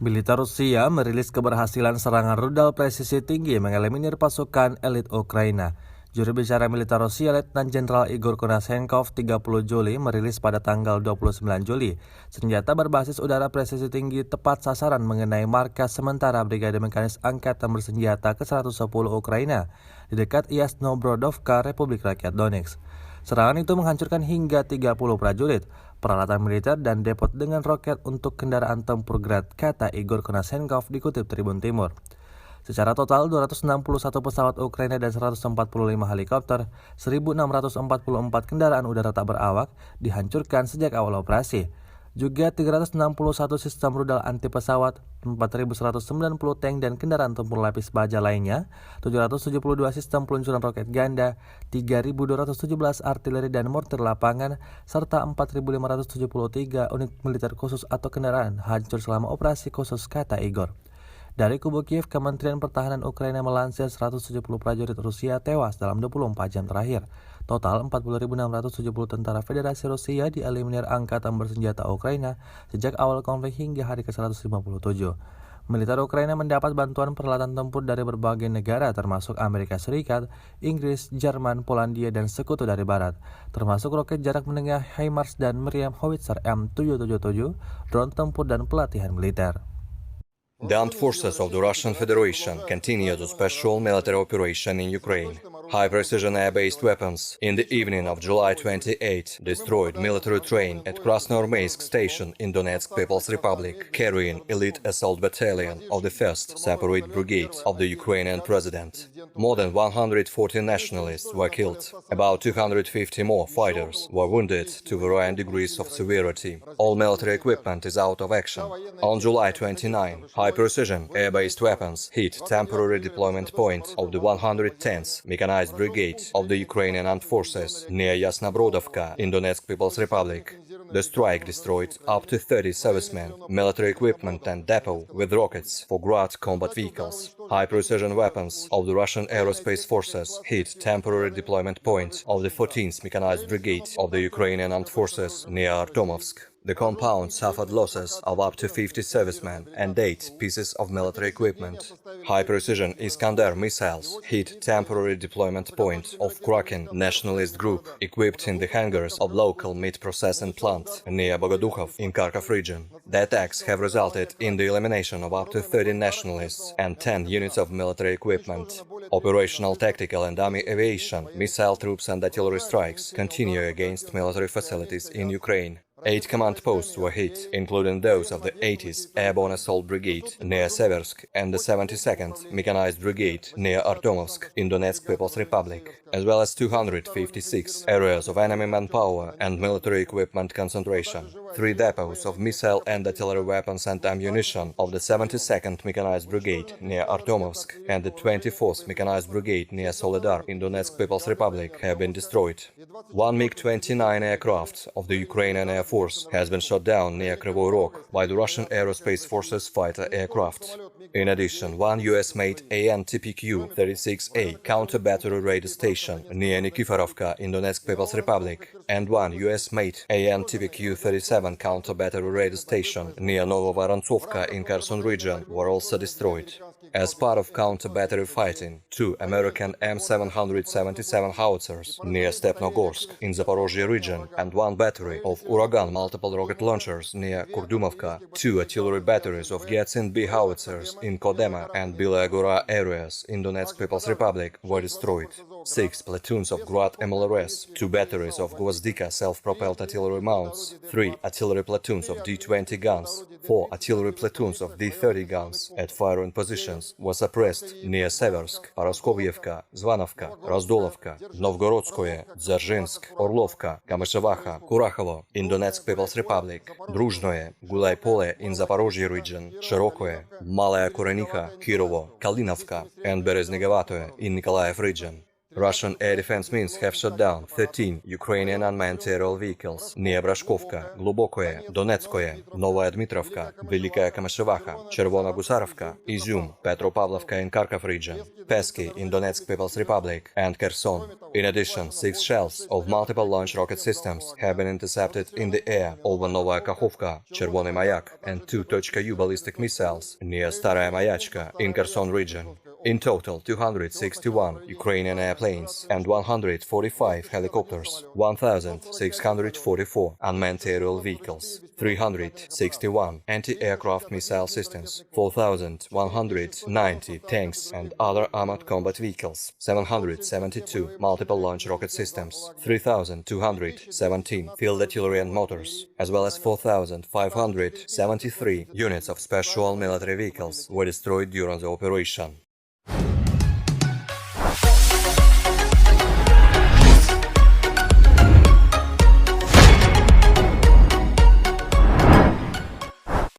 Militer Rusia merilis keberhasilan serangan rudal presisi tinggi mengeliminir pasukan elit Ukraina. Juru bicara militer Rusia Letnan Jenderal Igor Konashenkov 30 Juli merilis pada tanggal 29 Juli senjata berbasis udara presisi tinggi tepat sasaran mengenai markas sementara Brigade Mekanis Angkatan Bersenjata ke-110 Ukraina di dekat Yasnobrodovka, Republik Rakyat Donetsk. Serangan itu menghancurkan hingga 30 prajurit, peralatan militer dan depot dengan roket untuk kendaraan tempur Grad, kata Igor Konashenkov dikutip Tribun Timur. Secara total 261 pesawat Ukraina dan 145 helikopter, 1.644 kendaraan udara tak berawak dihancurkan sejak awal operasi. Juga 361 sistem rudal anti pesawat, 4.190 tank dan kendaraan tempur lapis baja lainnya, 772 sistem peluncuran roket ganda, 3.217 artileri dan mortir lapangan, serta 4.573 unit militer khusus atau kendaraan hancur selama operasi khusus, kata Igor. Dari kubu Kiev, Kementerian Pertahanan Ukraina melansir 170 prajurit Rusia tewas dalam 24 jam terakhir. Total 40.670 tentara Federasi Rusia dieliminir Angkatan Bersenjata Ukraina sejak awal konflik hingga hari ke-157. Militer Ukraina mendapat bantuan peralatan tempur dari berbagai negara termasuk Amerika Serikat, Inggris, Jerman, Polandia, dan sekutu dari Barat, termasuk roket jarak menengah HIMARS dan meriam howitzer M777, drone tempur, dan pelatihan militer. The armed forces of the Russian Federation continue the special military operation in Ukraine. High-precision air-based weapons in the evening of July 28 destroyed military train at Krasnoarmeysk station in Donetsk People's Republic, carrying elite assault battalion of the 1st Separate Brigade of the Ukrainian president. More than 140 nationalists were killed. About 250 more fighters were wounded to varying degrees of severity. All military equipment is out of action. On July 29, high-precision air-based weapons hit temporary deployment point of the 110th Mechanized Brigade of the Ukrainian Armed Forces near Yasnobrodovka in Donetsk People's Republic. The strike destroyed up to 30 servicemen, military equipment and depot with rockets for Grad combat vehicles. High-precision weapons of the Russian Aerospace Forces hit temporary deployment point of the 14th Mechanized Brigade of the Ukrainian Armed Forces near Artomovsk. The compound suffered losses of up to 50 servicemen and 8 pieces of military equipment. High-precision Iskander missiles hit temporary deployment point of Kraken nationalist group, equipped in the hangars of local meat processing plant near Bogodukhov in Kharkov region. The attacks have resulted in the elimination of up to 30 nationalists and 10 units of military equipment. Operational, tactical and army aviation, missile troops and artillery strikes continue against military facilities in Ukraine. 8 command posts were hit, including those of the 80th Airborne Assault Brigade near Seversk and the 72nd Mechanized Brigade near Artomovsk in Donetsk People's Republic, as well as 256 areas of enemy manpower and military equipment concentration, 3 depots of missile and artillery weapons and ammunition of the 72nd Mechanized Brigade near Artomovsk and the 24th Mechanized Brigade near Soledar in Donetsk People's Republic have been destroyed. 1 MiG-29 aircraft of the Ukrainian Air Force has been shot down near Kryvyi Rog by the Russian Aerospace Forces fighter aircraft. In addition, 1 US-made AN-TPQ-36A counter-battery radar station near Nikiforovka in Donetsk People's Republic and 1 US-made AN-TPQ-37 counter-battery radar station near Novovorontsovka in Kherson region were also destroyed. As part of counter-battery fighting, 2 American M777 howitzers near Stepnogorsk in Zaporozhye region and 1 battery of Uragan multiple rocket launchers near Kurdumovka, 2 artillery batteries of Gyatsin B howitzers in Kodema and Bilaya Gora areas in Donetsk People's Republic were destroyed. 6 platoons of Grad MLRS, 2 batteries of Gvozdika self-propelled artillery mounts, 3 artillery platoons of D-20 guns, 4 artillery platoons of D-30 guns at firing positions were suppressed near Seversk, Paraskovyevka, Zvanovka, Razdolovka, Novgorodskoye, Dzержинsk, Orlovka, Kamyshevacha, Kurakhovo in Donetsk People's Republic, Druzhnoye, Gulay-Pole in Zaporozhye region, Shirokoye, Malaya Koreniha, Kirovo, Kalinovka and Bereznegovatoye in Nikolaev region. Russian air defense means have shot down 13 Ukrainian unmanned aerial vehicles near Brashkovka, Glubokoye, Donetskoye, Novaya Dmitrovka, Velikaya Kamyshevacha, Chervona Gusarovka, Izum, Petropavlovka in Kharkov region, Pesky in Donetsk People's Republic, and Kherson. In addition, 6 shells of multiple launch rocket systems have been intercepted in the air over Novaya Kakhovka, Chervony Mayak, and 2 Tochka-U ballistic missiles near Staraya Mayachka in Kherson region. In total, 261 Ukrainian airplanes and 145 helicopters, 1,644 unmanned aerial vehicles, 361 anti-aircraft missile systems, 4,190 tanks and other armored combat vehicles, 772 multiple launch rocket systems, 3,217 field artillery and motors, as well as 4,573 units of special military vehicles were destroyed during the operation.